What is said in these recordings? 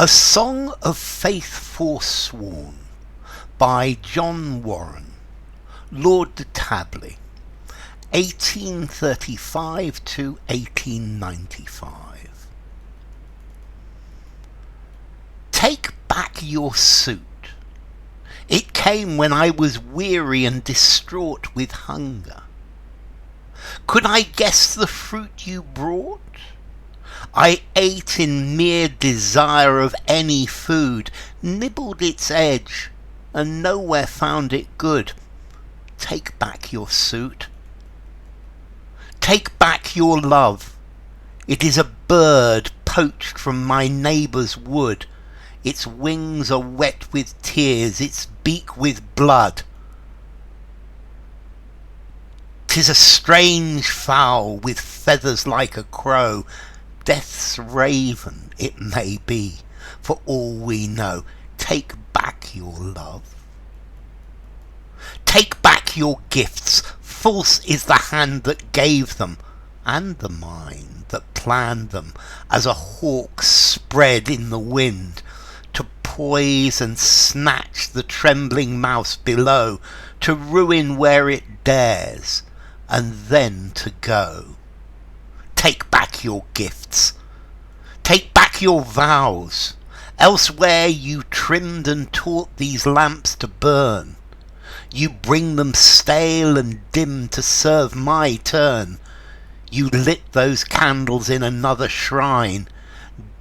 A Song of Faith Forsworn by John Warren, Lord de Tabley, 1835 to 1895. Take back your suit. It came when I was weary and distraught with hunger. Could I guess the fruit you brought? I ate in mere desire of any food, nibbled its edge, and nowhere found it good. Take back your suit. Take back your love. It is a bird poached from my neighbour's wood. Its wings are wet with tears, its beak with blood. 'Tis a strange fowl with feathers like a crow, death's raven it may be, for all we know. Take back your love. Take back your gifts. False is the hand that gave them, and the mind that planned them, as a hawk spread in the wind, to poise and snatch the trembling mouse below, to ruin where it dares, and then to go. Take back your gifts. Take back your vows. Elsewhere you trimmed and taught these lamps to burn. You bring them stale and dim to serve my turn. You lit those candles in another shrine.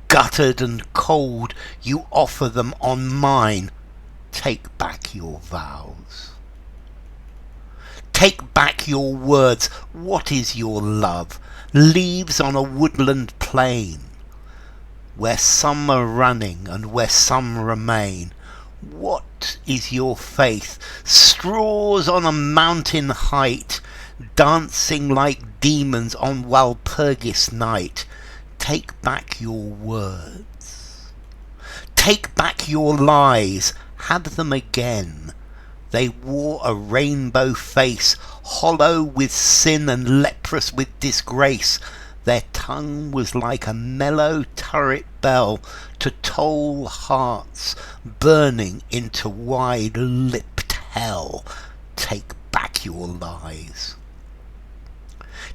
Guttered and cold you offer them on mine. Take back your vows. Take back your words. What is your love? Leaves on a woodland plain, where some are running and where some remain. What is your faith? Straws on a mountain height, dancing like demons on Walpurgis night. Take back your words. Take back your lies. Have them again. They wore a rainbow face, hollow with sin and leprous with disgrace. Their tongue was like a mellow turret bell to toll hearts burning into wide-lipped hell. Take back your lies.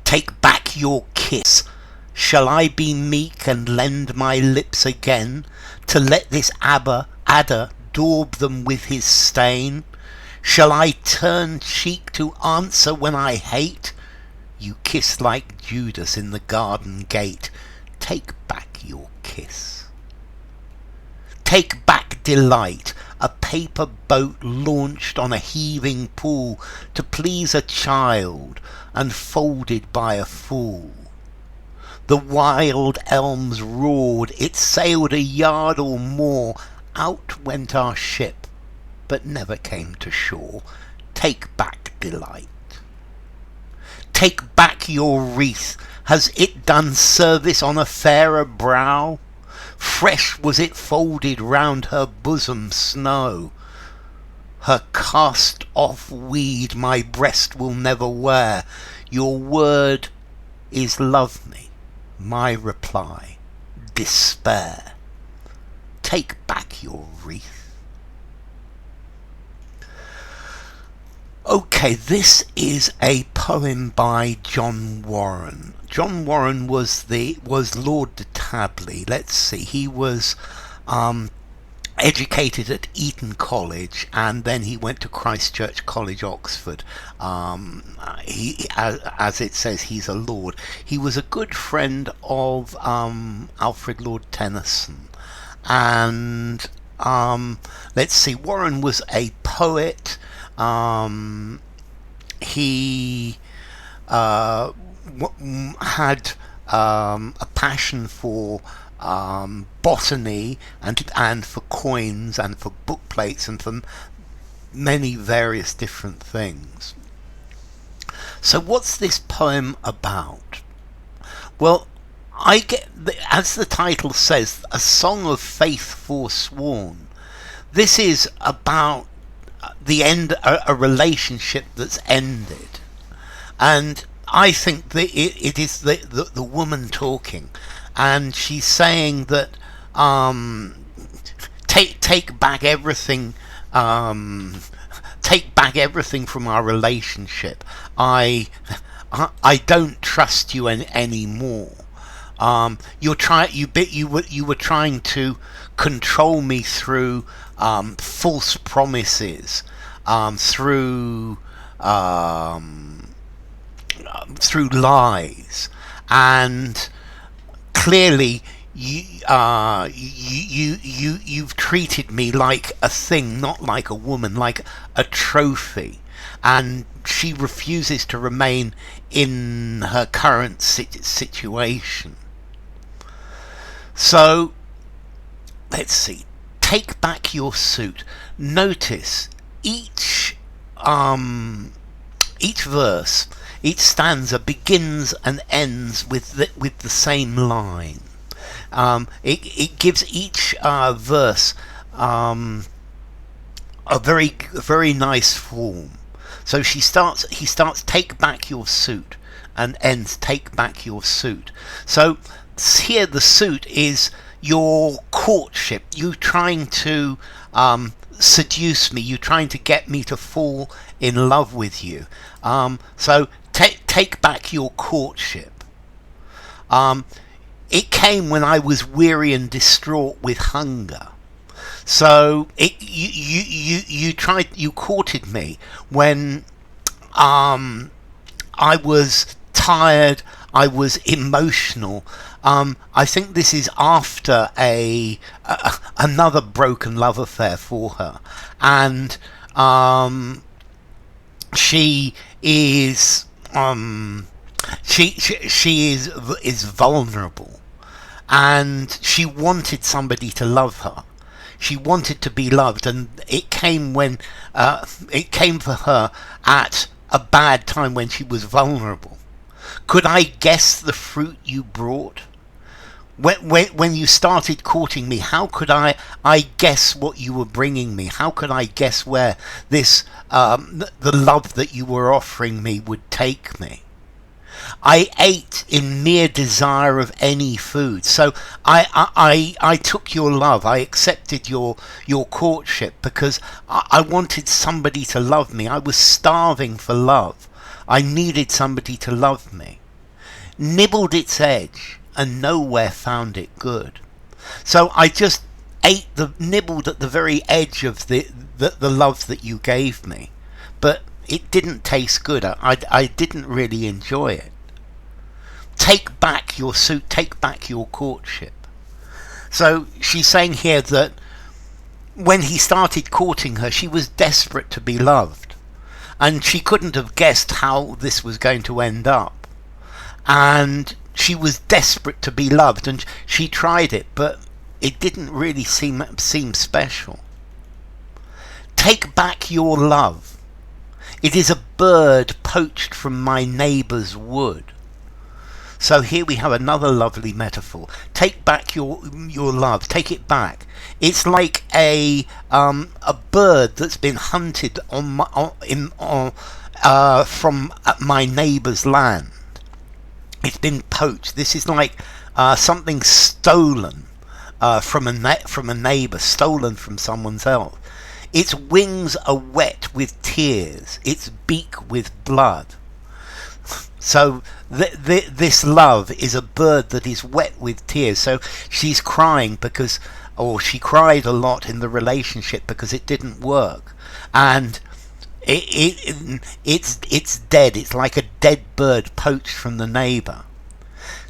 Take back your kiss. Shall I be meek and lend my lips again, to let this adder daub them with his stain? Shall I turn cheek to answer when I hate? You kiss like Judas in the garden gate. Take back your kiss. Take back delight, a paper boat launched on a heaving pool to please a child and folded by a fool. The wild elms roared, it sailed a yard or more. Out went our ship, but never came to shore. Take back delight. Take back your wreath. Has it done service on a fairer brow? Fresh was it folded round her bosom snow. Her cast off weed my breast will never wear. Your word is love me, my reply despair. Take back your wreath. Okay, this is a poem by John Warren. John Warren was Lord de Tabley. Let's see, he was educated at Eton College, and then he went to Christ Church College, Oxford. As it says, he's a lord. He was a good friend of Alfred Lord Tennyson, and let's see, Warren was a poet. He had a passion for botany and for coins and for book plates and for many various different things. So what's this poem about? Well, as the title says, A Song of Faith Forsworn. This is about the end, a relationship that's ended, and I think that it is the woman talking, and she's saying that take back everything. Take back everything from our relationship. I don't trust you anymore. You were trying to control me through false promises, through lies, and clearly you've treated me like a thing, not like a woman, like a trophy, and she refuses to remain in her current situation. So let's see. Take back your suit. Notice each verse, each stanza begins and ends with the same line. It gives each verse a very nice form. So he starts take back your suit, and ends take back your suit. So here the suit is your courtship, you trying to seduce me, you trying to get me to fall in love with you. So take back your courtship. It came when I was weary and distraught with hunger. So you courted me when I was tired, I was emotional. I think this is after another broken love affair for her, and she is vulnerable, and she wanted somebody to love her. She wanted to be loved, and it came for her at a bad time when she was vulnerable. Could I guess the fruit you brought? When you started courting me, how could I guess what you were bringing me? How could I guess where this the love that you were offering me would take me? I ate in mere desire of any food. So I took your love. I accepted your courtship because I wanted somebody to love me. I was starving for love. I needed somebody to love me. Nibbled its edge and nowhere found it good. So I just nibbled at the very edge of the love that you gave me. But it didn't taste good. I didn't really enjoy it. Take back your suit, take back your courtship. So she's saying here that when he started courting her, she was desperate to be loved. And she couldn't have guessed how this was going to end up. And she was desperate to be loved, and she tried it, but it didn't really seem special. Take back your love. It is a bird poached from my neighbour's wood. So here we have another lovely metaphor. Take back your love. Take it back. It's like a bird that's been hunted from my neighbour's land. It's been poached. This is like something stolen from a neighbour, stolen from someone else. Its wings are wet with tears. Its beak with blood. So this love is a bird that is wet with tears. So she's crying because, or she cried a lot in the relationship because it didn't work, and it's dead. It's like a dead bird poached from the neighbour.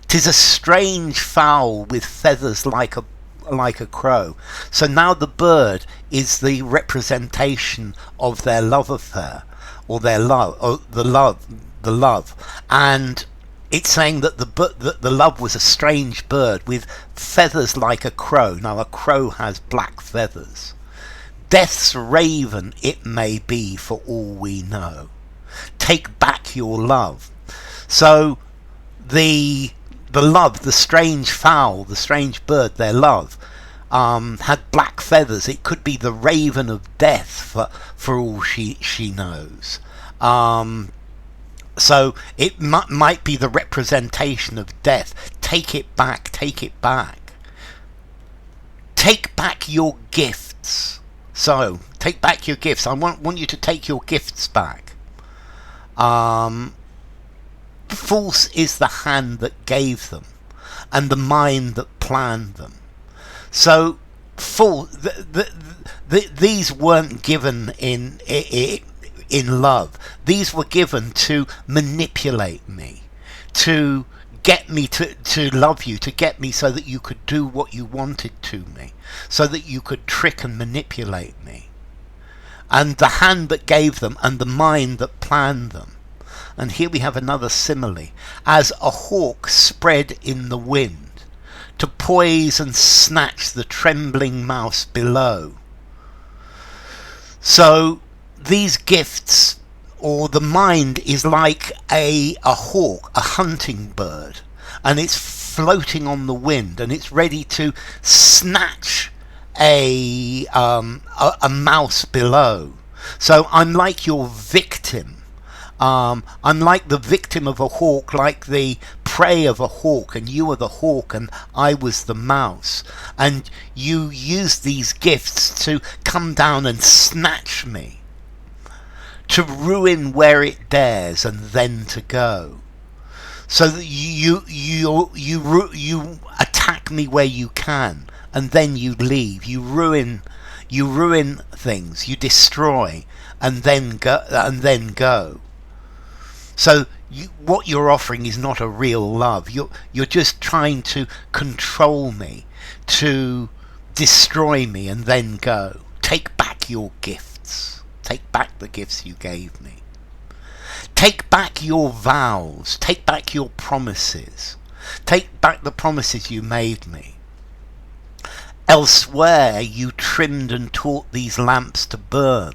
'Tis a strange fowl with feathers like a crow. So now the bird is the representation of their love affair, or their love, or the love, and it's saying that the love was a strange bird with feathers like a crow. Now a crow has black feathers. Death's raven it may be, for all we know. Take back your love. So the love, the strange fowl, the strange bird, their love, had black feathers. It could be the raven of death for all she knows. So it might be the representation of death. Take it back, take it back. Take back your gift. So take back your gifts. I want you to take your gifts back. False is the hand that gave them, and the mind that planned them. So these weren't given in love. These were given to manipulate me, to get me to love you, to get me so that you could do what you wanted to me, so that you could trick and manipulate me. And the hand that gave them, and the mind that planned them. And here we have another simile. As a hawk spread in the wind, to poise and snatch the trembling mouse below. So these gifts, or the mind, is like a hawk, a hunting bird, and it's floating on the wind, and it's ready to snatch a mouse below. So I'm like your victim. I'm like the victim of a hawk, like the prey of a hawk, and you are the hawk and I was the mouse. And you use these gifts to come down and snatch me, to ruin where it dares and then to go. So that you attack me where you can, and then you leave. You ruin things. You destroy, and then go. So what you're offering is not a real love. You're just trying to control me, to destroy me, and then go. Take back your gifts. Take back the gifts you gave me. Take back your vows. Take back your promises. Take back the promises you made me. Elsewhere you trimmed and taught these lamps to burn.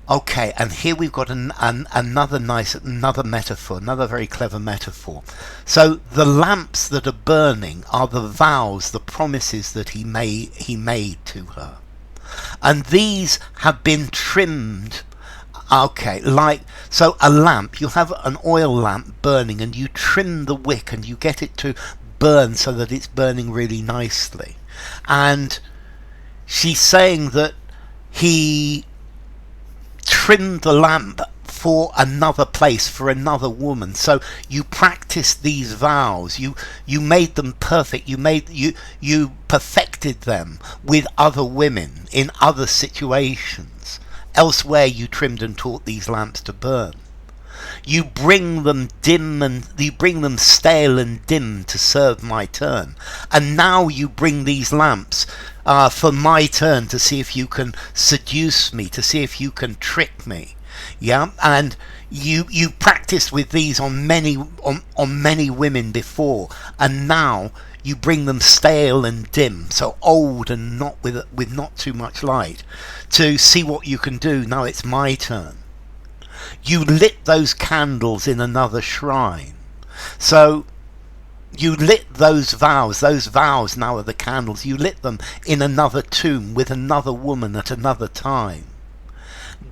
Okay, and here we've got another metaphor, another very clever metaphor. So the lamps that are burning are the vows, the promises that he made to her. And these have been trimmed. Okay, so a lamp, you have an oil lamp burning and you trim the wick and you get it to burn so that it's burning really nicely. And she's saying that he trimmed the lamp for another place, for another woman. So you practiced these vows, you made them perfect, you perfected them with other women in other situations. Elsewhere you trimmed and taught these lamps to burn. You bring them stale and dim to serve my turn. And now you bring these lamps for my turn to see if you can seduce me, to see if you can trick me. Yeah, and you practiced with these on many women before, and now you bring them stale and dim, so old and not with not too much light, to see what you can do. Now it's my turn. You lit those candles in another shrine. So you lit those vows now are the candles. You lit them in another tomb with another woman at another time.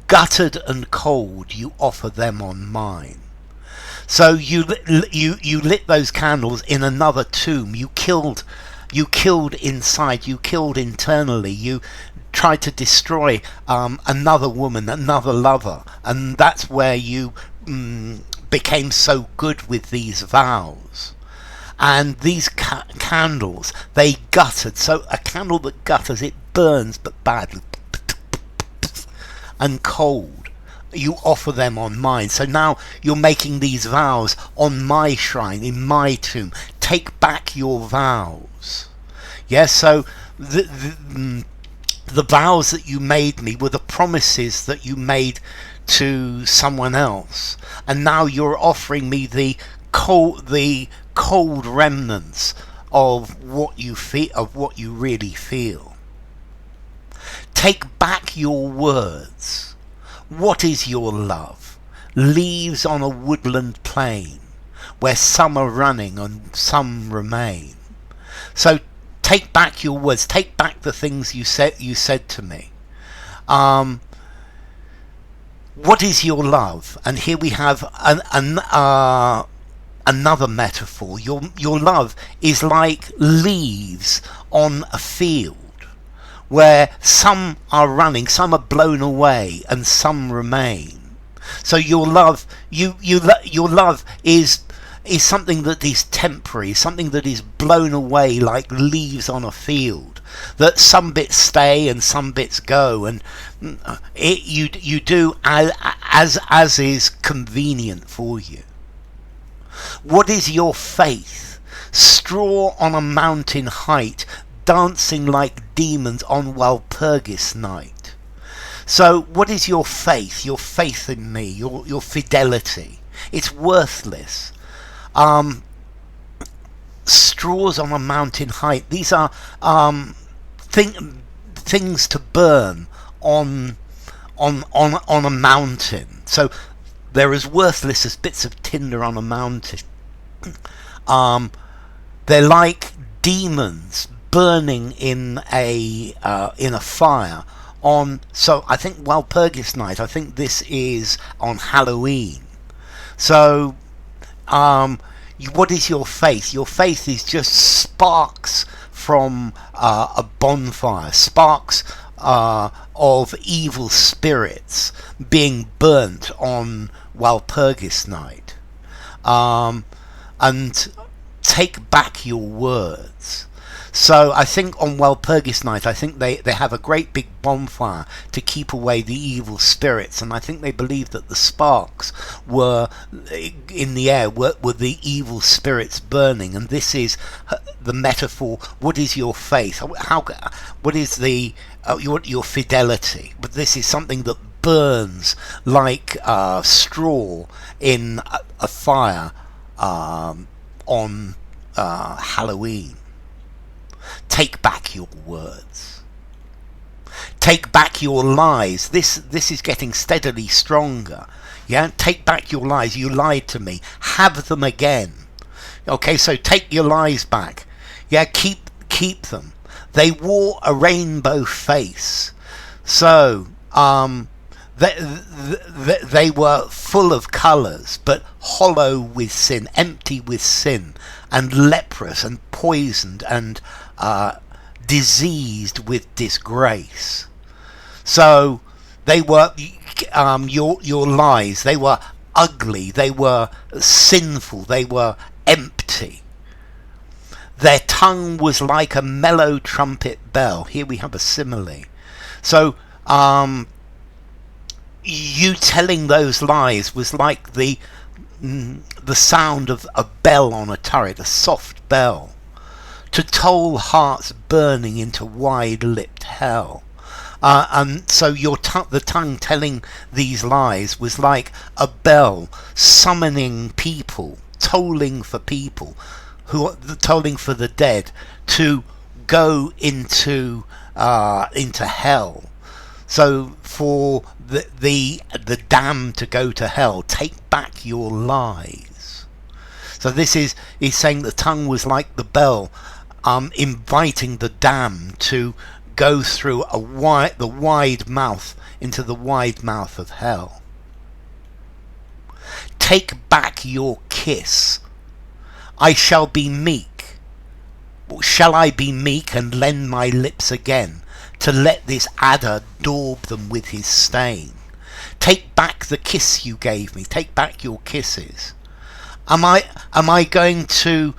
Guttered and cold, you offer them on mine. So you lit those candles in another tomb. You killed inside. You killed internally. You tried to destroy another woman, another lover, and that's where you became so good with these vows. And these candles, they guttered. So a candle that gutters, it burns but badly. And cold, you offer them on mine. So now you're making these vows on my shrine, in my tomb. Take back your vows. Yes, so the vows that you made me were the promises that you made to someone else, and now you're offering me the cold remnants of what you feel, of what you really feel. Take back your words. What is your love? Leaves on a woodland plain, where some are running and some remain. So take back your words. Take back the things you said to me. What is your love? And here we have another metaphor. Your love is like leaves on a field, where some are running, some are blown away, and some remain. So your love, your love is something that is temporary, something that is blown away like leaves on a field. That some bits stay and some bits go, and you do as is convenient for you. What is your faith? Straw on a mountain height, dancing like demons on Walpurgis night. So what is your faith? Your faith in me, your fidelity. It's worthless. Straws on a mountain height. These are things to burn on a mountain. So they're as worthless as bits of tinder on a mountain. They're like demons burning in a fire on. So I think Walpurgis night. I think this is on Halloween. So what is your faith? Your faith is just sparks from a bonfire, sparks of evil spirits being burnt on Walpurgis night. And take back your words. So I think on Walpurgis night, I think they have a great big bonfire to keep away the evil spirits, and I think they believe that the sparks were in the air were the evil spirits burning, and this is the metaphor. What is your faith? What is your fidelity? But this is something that burns like straw in a fire on Halloween. Take back your words. Take back your lies. This is getting steadily stronger. Yeah, take back your lies. You lied to me. Have them again. Okay, so take your lies back. Yeah, keep them. They wore a rainbow face. So they were full of colours, but hollow with sin, empty with sin, and leprous and poisoned and diseased with disgrace. So they were your lies. They were ugly. They were sinful. They were empty. Their tongue was like a mellow trumpet bell. Here we have a simile. So you telling those lies was like the sound of a bell on a turret, a soft bell, to toll hearts burning into wide-lipped hell. And so the tongue telling these lies was like a bell summoning people, tolling for people, tolling for the dead to go into hell. So for the damned to go to hell, take back your lies. So this is saying the tongue was like the bell, inviting the damned to go through the wide mouth into the wide mouth of hell. Take back your kiss. I shall be meek. Shall I be meek and lend my lips again to let this adder daub them with his stain? Take back the kiss you gave me. Take back your kisses. Am I going to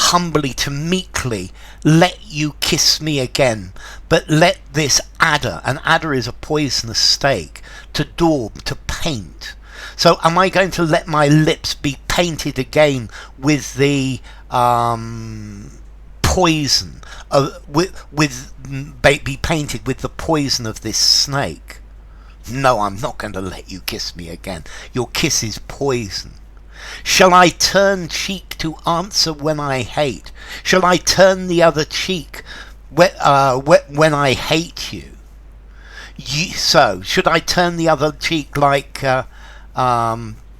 humbly, to meekly let you kiss me again, but let this adder, an adder is a poisonous snake, to daub, to paint? So am I going to let my lips be painted again with the poison, be painted with the poison of this snake? No, I'm not going to let you kiss me again. Your kiss is poison. Shall I turn cheek to answer when I hate? Shall I turn the other cheek when I hate you? So, should I turn the other cheek like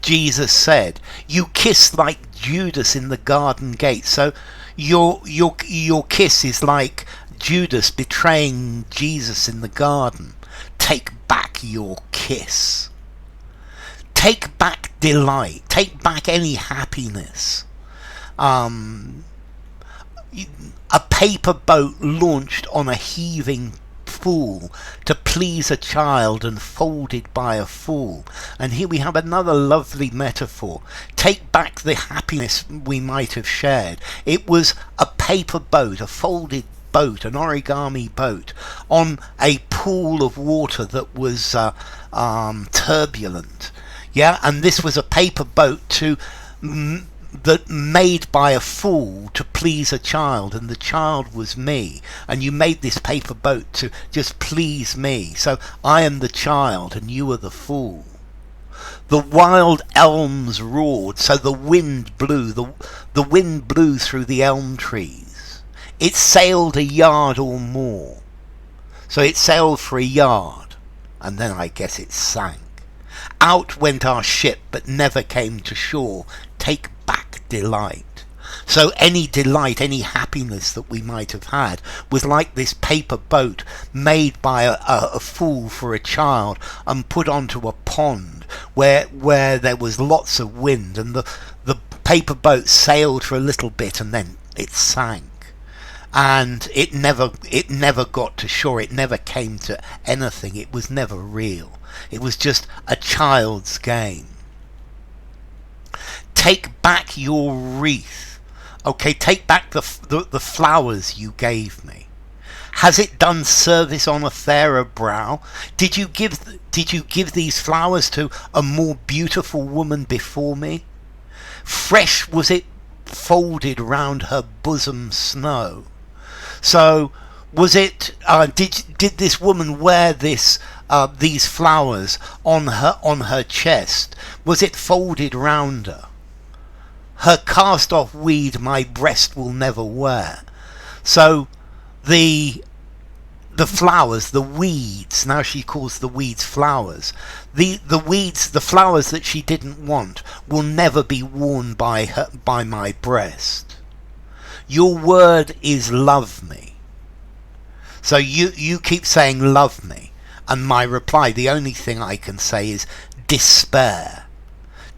Jesus said? You kissed like Judas in the garden gate. So your kiss is like Judas betraying Jesus in the garden. Take back your kiss. Take back delight. Take back any happiness. A paper boat launched on a heaving pool to please a child and folded by a fool. And here we have another lovely metaphor. Take back the happiness we might have shared. It was a paper boat, a folded boat, an origami boat on a pool of water that was turbulent. Yeah, and this was a paper boat that made by a fool to please a child, and the child was me, and you made this paper boat to just please me. So I am the child and you are the fool. The wild elms roared, so the wind blew. The wind blew through the elm trees. It sailed a yard or more. So it sailed for a yard, and then I guess it sank. Out went our ship, but never came to shore. Take back delight. So any delight, any happiness that we might have had was like this paper boat made by a fool for a child and put onto a pond where there was lots of wind, and the paper boat sailed for a little bit and then it sank. And it never got to shore. It never came to anything. It was never real. It was just a child's game. Take back your wreath. Okay, take back the flowers you gave me. Has it done service on a fairer brow? Did you give these flowers to a more beautiful woman before me? Fresh was it folded round her bosom snow. So was it? Did this woman wear these flowers on her chest? Was it folded round her? Her cast-off weed my breast will never wear. So the flowers, the weeds. Now she calls the weeds flowers. The weeds, the flowers that she didn't want, will never be worn by my breast. Your word is love me. So you keep saying love me, and my reply, the only thing I can say is despair.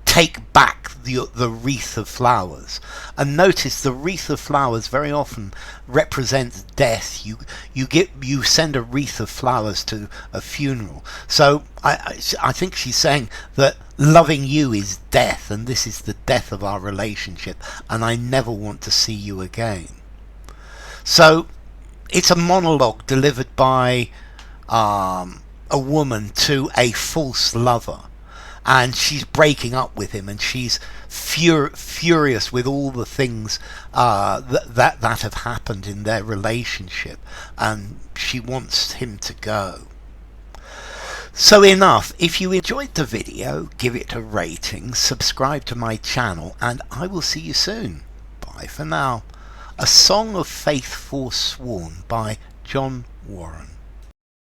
Take back the wreath of flowers. And notice the wreath of flowers very often represents death. You send a wreath of flowers to a funeral. So I think she's saying that loving you is death, and this is the death of our relationship, and I never want to see you again. So it's a monologue delivered by a woman to a false lover, and she's breaking up with him, and she's furious with all the things that have happened in their relationship, and she wants him to go. So enough. If you enjoyed the video, give it a rating, subscribe to my channel, and I will see you soon. Bye for now. A Song of Faith Forsworn by John Warren.